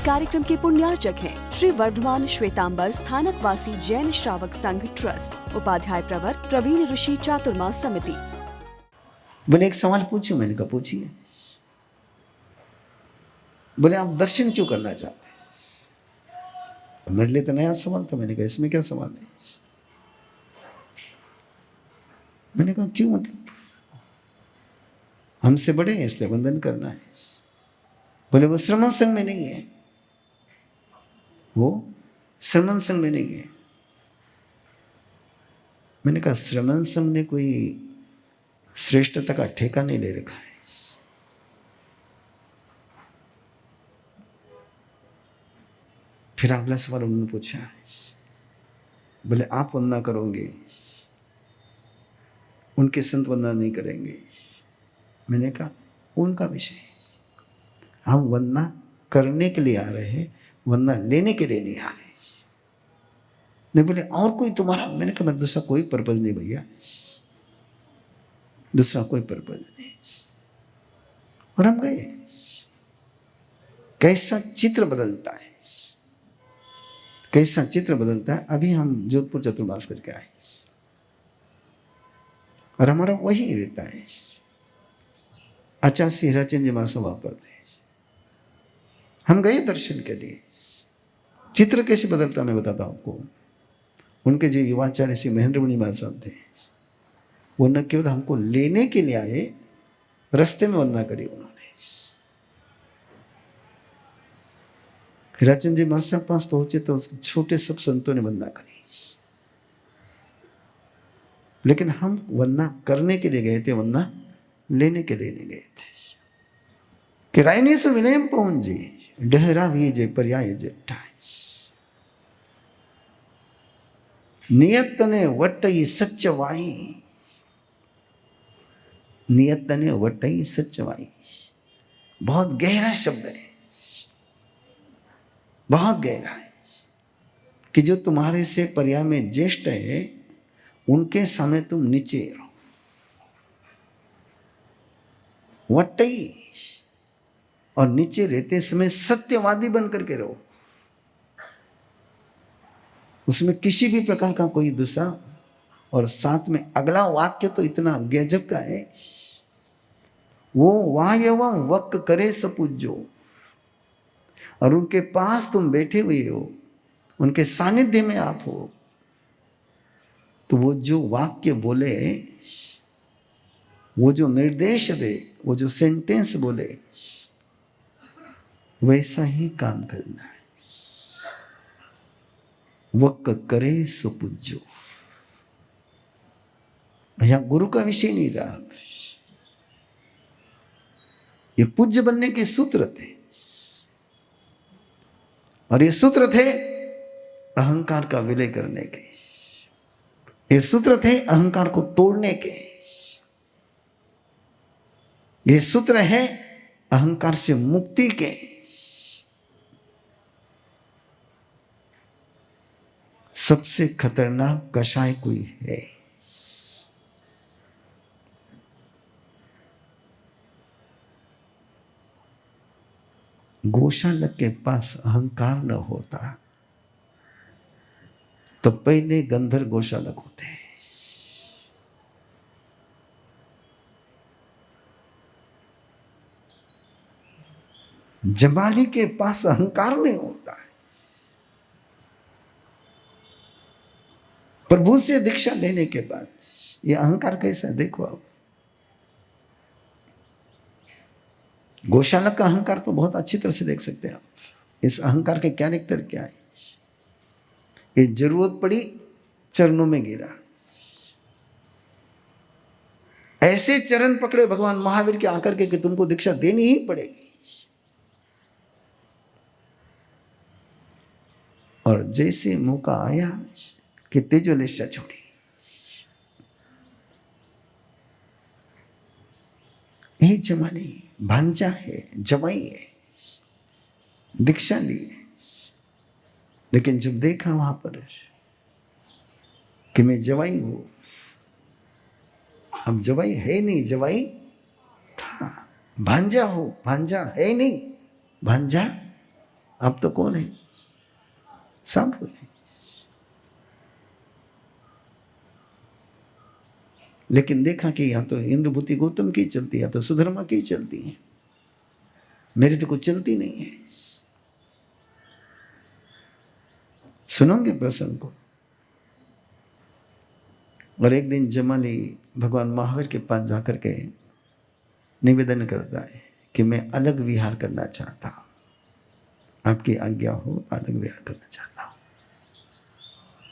कार्यक्रम के पुण्यार्चक हैं श्री वर्धमान श्वेतांबर स्थानकवासी जैन श्रावक संघ ट्रस्ट, उपाध्याय प्रवर प्रवीण ऋषि चातुर्मास समिति। बोले एक सवाल पूछूं? मैंने कहा पूछिए। बोले आप दर्शन क्यों करना चाहते हैं? मेरे लिए तो नया सवाल था। मैंने कहा इसमें क्या सवाल है? मैंने कहा क्यों, मतलब हमसे बड़े हैं इसलिए वंदन करना है। बोले वो श्रमण संघ में नहीं है, वो श्रमण संघ में नहीं है। मैंने कहा श्रमण संघ ने कोई श्रेष्ठता का ठेका नहीं ले रखा है। फिर अगला सवाल उन्होंने पूछा, बोले आप वंदना करोगे, उनके संत वंदना नहीं करेंगे। मैंने कहा उनका विषय, हम वंदना करने के लिए आ रहे हैं, वंदना लेने के लिए नहीं आ रहे। नहीं बोले और कोई तुम्हारा? मैंने कहा दूसरा कोई पर्पज नहीं भैया, दूसरा कोई पर्पज नहीं। और हम गए। कैसा चित्र बदलता है, कैसा चित्र बदलता है। अभी हम जोधपुर चतुर्मास करके आए और हमारा वही रहता है। आचार्य हीराचंद जी महाराज वहां पर थे, हम गए दर्शन के लिए। चित्र कैसे बदलता मैं बताता हूं आपको। उनके जो युवाचार्य श्री महेंद्र मुनि महाराज साहब थे, वो न केवल हमको लेने के लिए आए, रास्ते में वंदना करी उन्होंने। हीराचंद जी महाराज साहब पास पहुंचे तो छोटे सब संतों ने वंदना करी, लेकिन हम वंदना करने के लिए गए थे, वंदना लेने के लिए नहीं गए थे। कि रायनी से विनय पहुंच जी डहरा वीजे पर्याय जेठाई, नियत ने वटई सच्चवाई, नियत ने वटई सच्चवाई। बहुत गहरा शब्द है, बहुत गहरा है। कि जो तुम्हारे से पर्याय में ज्येष्ठ है, उनके सामने तुम नीचे रहो। वटई, और नीचे रहते समय सत्यवादी बन करके रहो। उसमें किसी भी प्रकार का कोई दूसरा, और साथ में अगला वाक्य तो इतना गजब का है, वो वायवा वक करे सपूजो। और उनके पास तुम बैठे हुए हो, उनके सानिध्य में आप हो, तो वो जो वाक्य बोले, वो जो निर्देश दे, वो जो सेंटेंस बोले, वैसा ही काम करना है। वक करे सुपूज्यो। यहां गुरु का विषय नहीं रहा, ये पूज्य बनने के सूत्र थे। और ये सूत्र थे अहंकार का विलय करने के, ये सूत्र थे अहंकार को तोड़ने के, ये सूत्र है अहंकार से मुक्ति के। सबसे खतरनाक कषाय कोई है, गौशालक के पास अहंकार न होता तो पहले गंधर गौशालक होते हैं। जमाली के पास अहंकार नहीं होता है। प्रभु से दीक्षा लेने के बाद ये अहंकार कैसा है देखो आप। गौशालक का अहंकार तो बहुत अच्छी तरह से देख सकते हैं आप। इस अहंकार के कैरेक्टर क्या है? ये जरूरत पड़ी चरणों में गिरा, ऐसे चरण पकड़े भगवान महावीर के आकर के कि तुमको दीक्षा देनी ही पड़ेगी। और जैसे मौका आया कि तेजोलेशा छोड़ी, ये जमाने भांजा है, जवाई है, दीक्षा ली है, लेकिन जब देखा वहां पर कि मैं जवाई हूं, अब जवाई है नहीं, जवाई था। भांजा हो, भांजा है नहीं, भांजा आप तो कौन है? साधु है। लेकिन देखा कि या तो इंद्रभूति गौतम की चलती है या तो सुधर्मा की चलती है, मेरी तो कुछ चलती नहीं है। सुनोगे प्रसंग को। और एक दिन जमाली भगवान महावीर के पास जाकर के निवेदन करता है कि मैं अलग विहार करना चाहता हूं, आपकी आज्ञा हो तो अलग विहार करना चाहता हूं।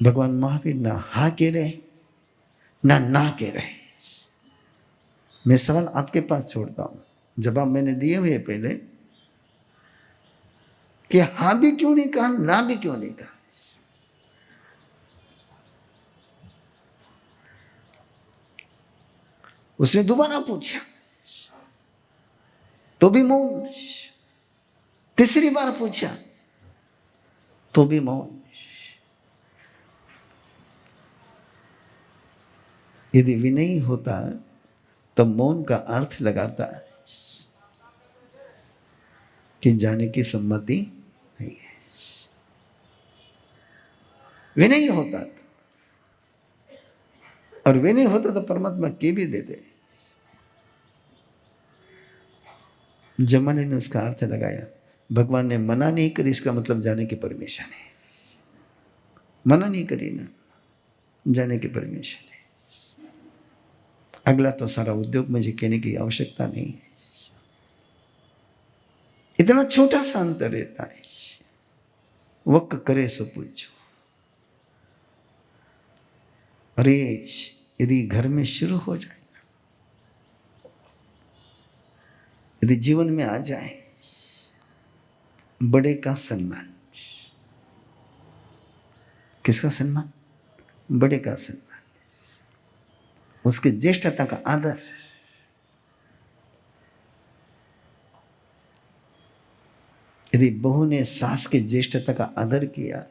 भगवान महावीर ना हा कह रहे ना कह रहे। मैं सवाल आपके पास छोड़ता हूं, जवाब मैंने दिए हुए पहले कि हाँ भी क्यों नहीं कहा, ना भी क्यों नहीं कहा। उसने दोबारा पूछा तो भी मौन, तीसरी बार पूछा तो भी मौन। यदि विनयी होता तो मौन का अर्थ लगाता कि जाने की सम्मति नहीं है। विनयी होता और विनयी होता तो परमात्मा के भी देते। जमाने ने उसका अर्थ लगाया, भगवान ने मना नहीं करी, इसका मतलब जाने की परमिशन है। मना नहीं करी ना, जाने की परमिशन है। अगला तो सारा उद्योग मुझे कहने की आवश्यकता नहीं है। इतना छोटा सा अंतर रहता है। वक करे सो पूछो। अरे यदि घर में शुरू हो जाए, यदि जीवन में आ जाए, बड़े का सम्मान। किसका सम्मान? बड़े का सम्मान, उसकी ज्येष्ठता का आदर। यदि बहू ने सास की ज्येष्ठता का आदर किया,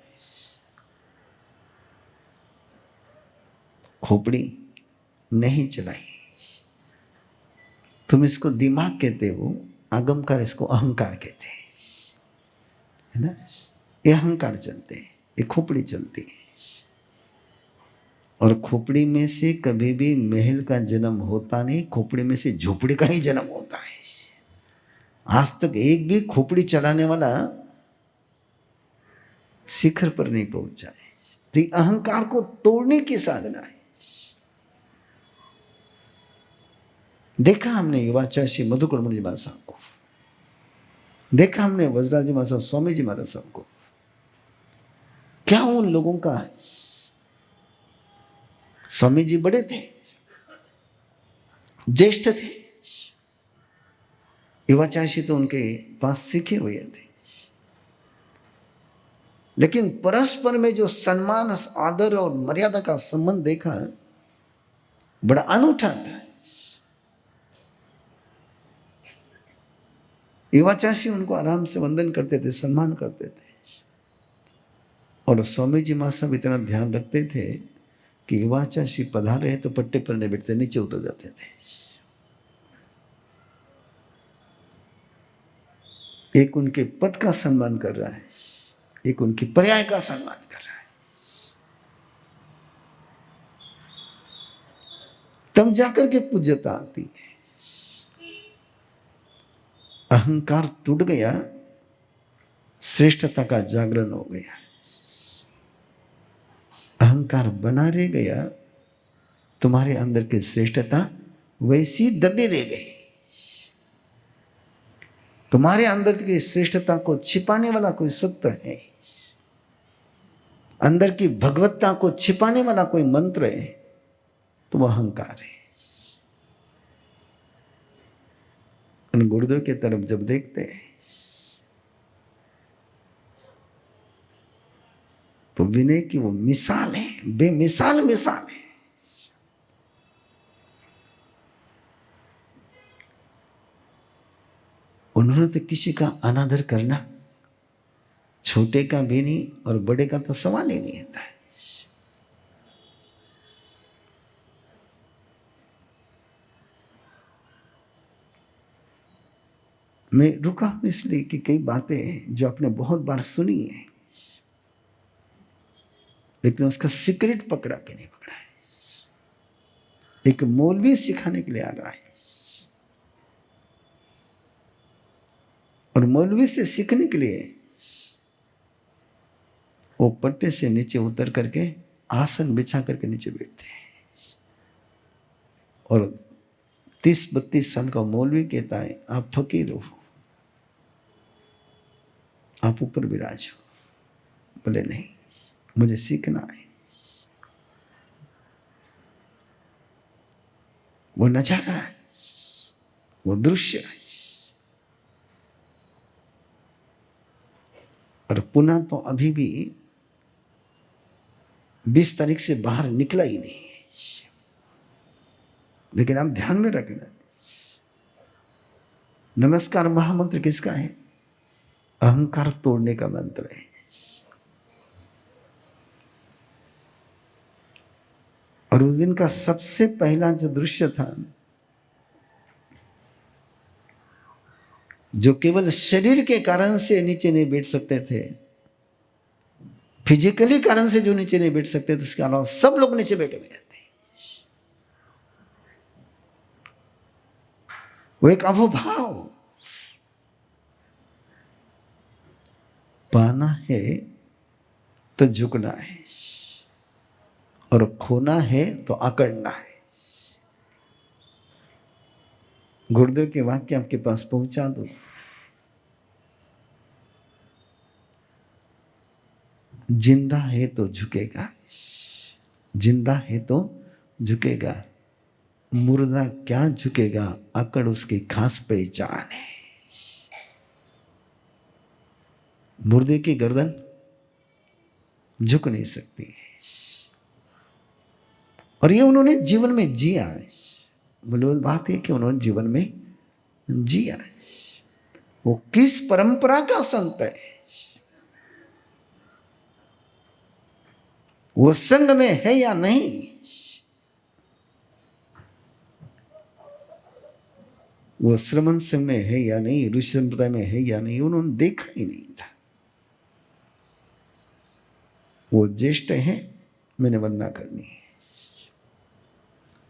खोपड़ी नहीं चलाई, तुम इसको दिमाग कहते हो, आगमकार इसको अहंकार कहते हैं, है ना। ये अहंकार चलते हैं, ये खोपड़ी चलती है। और खोपड़ी में से कभी भी महल का जन्म होता नहीं, खोपड़ी में से झोपड़ी का ही जन्म होता है। आज तक एक भी खोपड़ी चलाने वाला शिखर पर नहीं पहुंचा है। तो अहंकार को तोड़ने की साधना है। देखा हमने युवाचार्य मधुकर मुनि महाराज साहब को, देखा हमने वज्रराज जी महाराज, स्वामी जी महाराज साहब को। क्या उन लोगों का है? स्वामी जी बड़े थे, ज्येष्ठ थे, युवाचार्य तो उनके पास सीखे हुए थे। लेकिन परस्पर में जो सम्मान, आदर और मर्यादा का संबंध देखा, बड़ा अनूठा था। युवाचार्य उनको आराम से वंदन करते थे, सम्मान करते थे। और स्वामी जी महाराज साहब इतना ध्यान रखते थे कि युवाचार्य पधारे तो पट्टे पर नहीं बैठते, नीचे उतर जाते थे। एक उनके पद का सम्मान कर रहा है, एक उनकी पर्याय का सम्मान कर रहा है। तब जाकर के पूज्यता आती है। अहंकार टूट गया, श्रेष्ठता का जागरण हो गया। अहंकार बना रह गया, तुम्हारे अंदर की श्रेष्ठता वैसी दबी रह गई। तुम्हारे अंदर की श्रेष्ठता को छिपाने वाला कोई सत्य है, अंदर की भगवत्ता को छिपाने वाला कोई मंत्र है, तो वह अहंकार है। उन गुरुदेव की तरफ जब देखते हैं तो विनय की वो मिसाल है, बेमिसाल मिसाल है। उन्होंने तो किसी का अनादर करना, छोटे का भी नहीं और बड़े का तो सवाल ही नहीं आता है। मैं रुका हूं इसलिए कि कई बातें हैं जो आपने बहुत बार सुनी है, लेकिन उसका सीक्रेट पकड़ा कि नहीं पकड़ा है। एक मौलवी सिखाने के लिए आ रहा है, और मौलवी से सीखने के लिए वो पट्टे से नीचे उतर करके आसन बिछा करके नीचे बैठते हैं, और 30-32 साल का मौलवी कहता है आप फकीर हो, आप ऊपर विराज हो। बोले नहीं, मुझे सीखना है। वो नजारा है, वो दृश्य है। और पुनः तो अभी भी 20 तारीख से बाहर निकला ही नहीं है। लेकिन आप ध्यान में रखना, नमस्कार महामंत्र किसका है? अहंकार तोड़ने का मंत्र है। और उस दिन का सबसे पहला जो दृश्य था, जो केवल शरीर के कारण से नीचे नहीं बैठ सकते थे, फिजिकली कारण से जो नीचे नहीं बैठ सकते थे, उसके अलावा सब लोग नीचे बैठे हुए थे। वो एक अहोभाव, पाना है तो झुकना है, और खोना है तो अकड़ना है। गुरुदेव के वाक्य आपके पास पहुंचा दो। जिंदा है तो झुकेगा, जिंदा है तो झुकेगा, मुर्दा क्या झुकेगा, अकड़ उसकी खास पहचान है। मुर्दे की गर्दन झुक नहीं सकती, और ये उन्होंने जीवन में जिया है। मूलभूत बात है कि उन्होंने जीवन में जिया है। वो किस परंपरा का संत है, वो संग में है या नहीं, वो श्रमण संघ में है या नहीं, ऋषि संप्रदाय में है या नहीं, उन्होंने देखा ही नहीं था। वो ज्येष्ठ है, मैंने वंदना करनी है।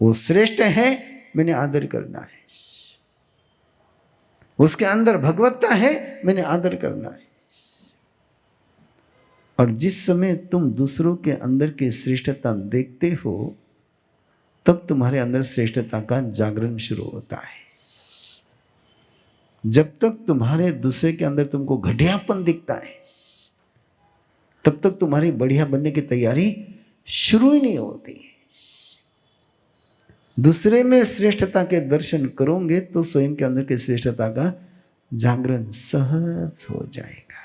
वो श्रेष्ठ है, मैंने आदर करना है। उसके अंदर भगवत्ता है, मैंने आदर करना है। और जिस समय तुम दूसरों के अंदर की श्रेष्ठता देखते हो, तब तुम्हारे अंदर श्रेष्ठता का जागरण शुरू होता है। जब तक तुम्हारे दूसरे के अंदर तुमको घटियापन दिखता है, तब तक तुम्हारी बढ़िया बनने की तैयारी शुरू ही नहीं होती। दूसरे में श्रेष्ठता के दर्शन करोगे तो स्वयं के अंदर की श्रेष्ठता का जागरण सहज हो जाएगा।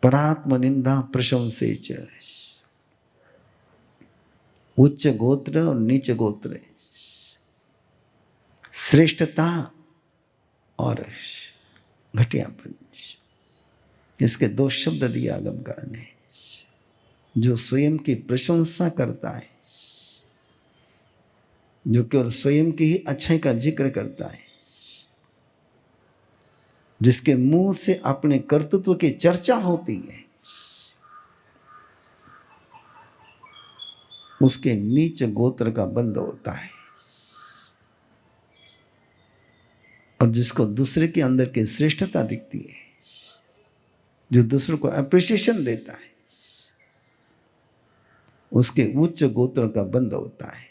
परात्म निंदा प्रशंसे च, उच्च गोत्र और नीच गोत्र, श्रेष्ठता और घटियापन, इसके 2 शब्द दिए आगमकार ने। जो स्वयं की प्रशंसा करता है, जो केवल स्वयं की ही अच्छाई का जिक्र करता है, जिसके मुंह से अपने कर्तृत्व की चर्चा होती है, उसके नीच गोत्र का बंध होता है। और जिसको दूसरे के अंदर की श्रेष्ठता दिखती है, जो दूसरों को अप्रिसिएशन देता है, उसके उच्च गोत्र का बंध होता है।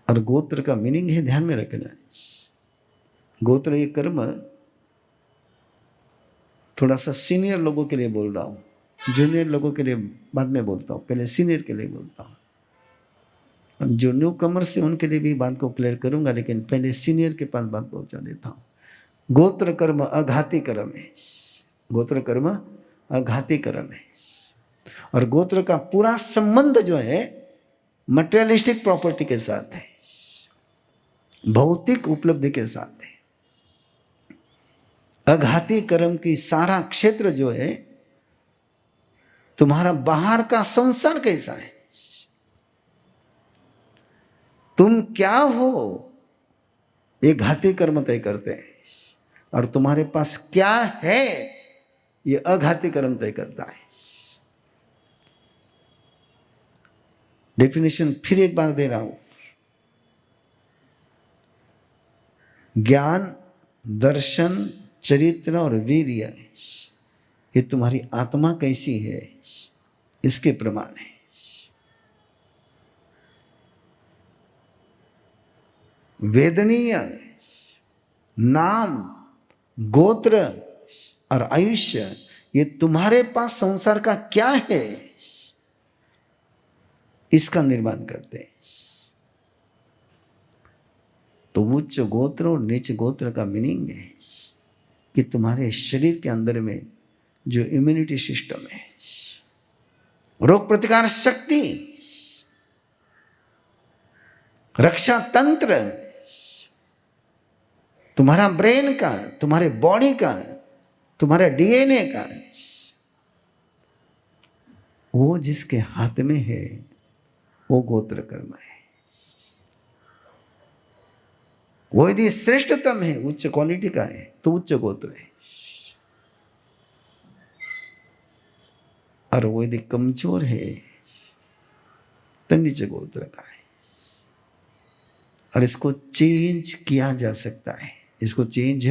और गोत्र का मीनिंग है, ध्यान में रखना, गोत्र ये कर्म, थोड़ा सा सीनियर लोगों के लिए बोल रहा हूं, जूनियर लोगों के लिए बाद में बोलता हूं, पहले सीनियर के लिए बोलता हूं। जो न्यू कमर से उनके लिए भी बात को क्लियर करूंगा, लेकिन पहले सीनियर के पास बात पहुंचा देता हूं। गोत्र कर्म अघाती कर्म है, गोत्र कर्म अघाती कर्म है। और गोत्र का पूरा संबंध जो है मटेरियलिस्टिक प्रॉपर्टी के साथ है, भौतिक उपलब्धि के साथ है। अघाती कर्म की सारा क्षेत्र जो है, तुम्हारा बाहर का संसार कैसा है, तुम क्या हो, ये घाती कर्म तय करते हैं, और तुम्हारे पास क्या है ये अघाती कर्म तय करता है। डेफिनेशन फिर एक बार दे रहा हूं। ज्ञान, दर्शन, चरित्र और वीर्य, ये तुम्हारी आत्मा कैसी है इसके प्रमाण है। वेदनीय नाम, गोत्र और आयुष्य, ये तुम्हारे पास संसार का क्या है इसका निर्माण करते हैं। तो उच्च गोत्र और नीच गोत्र का मीनिंग है कि तुम्हारे शरीर के अंदर में जो इम्यूनिटी सिस्टम है, रोग प्रतिकार शक्ति, रक्षा तंत्र, तुम्हारा ब्रेन का, तुम्हारे बॉडी का, तुम्हारे डीएनए का, वो जिसके हाथ में है वो गोत्र कर्म है। वो यदि श्रेष्ठतम है, उच्च क्वालिटी का है, तो उच्च गोत्र है, और वो यदि कमजोर है तो नीचे गोत्र का है। और इसको चेंज किया जा सकता है, इसको चेंज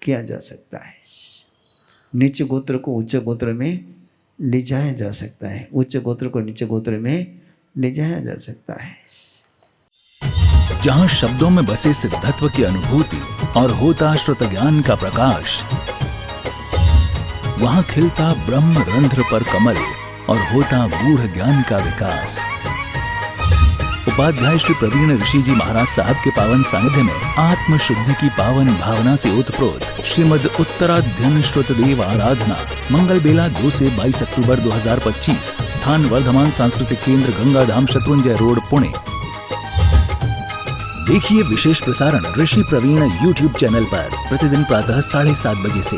किया जा सकता है। नीचे गोत्र को उच्च गोत्र में ले जाया जा सकता है, उच्च गोत्र को नीचे गोत्र में ले जाया जा सकता है। जहां शब्दों में बसे सिद्धत्व की अनुभूति और होता श्रुत ज्ञान का प्रकाश, वहां खिलता ब्रह्म रंध्र पर कमल और होता गूढ़ ज्ञान का विकास। उपाध्याय श्री प्रवीण ऋषि जी महाराज साहब के पावन सानिध्य में आत्म शुद्धि की पावन भावना से ओतप्रोत श्रीमद उत्तराध्ययन श्रुत देव आराधना मंगल बेला 2 से 22 अक्टूबर 2025, स्थान वर्धमान सांस्कृतिक केंद्र गंगाधाम शत्रुंजय रोड, पुणे। देखिए विशेष प्रसारण ऋषि प्रवीण YouTube चैनल पर प्रतिदिन प्रातः 7:30 बजे से।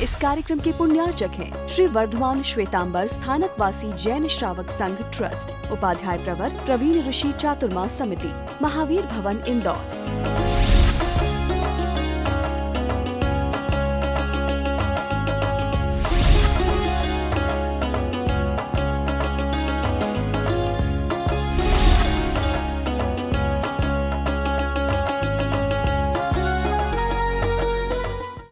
इस कार्यक्रम के पुण्यार्चक हैं श्री वर्धमान श्वेतांबर स्थानकवासी जैन श्रावक संघ ट्रस्ट, उपाध्याय प्रवर प्रवीण ऋषि चातुर्मास समिति, महावीर भवन, इंदौर।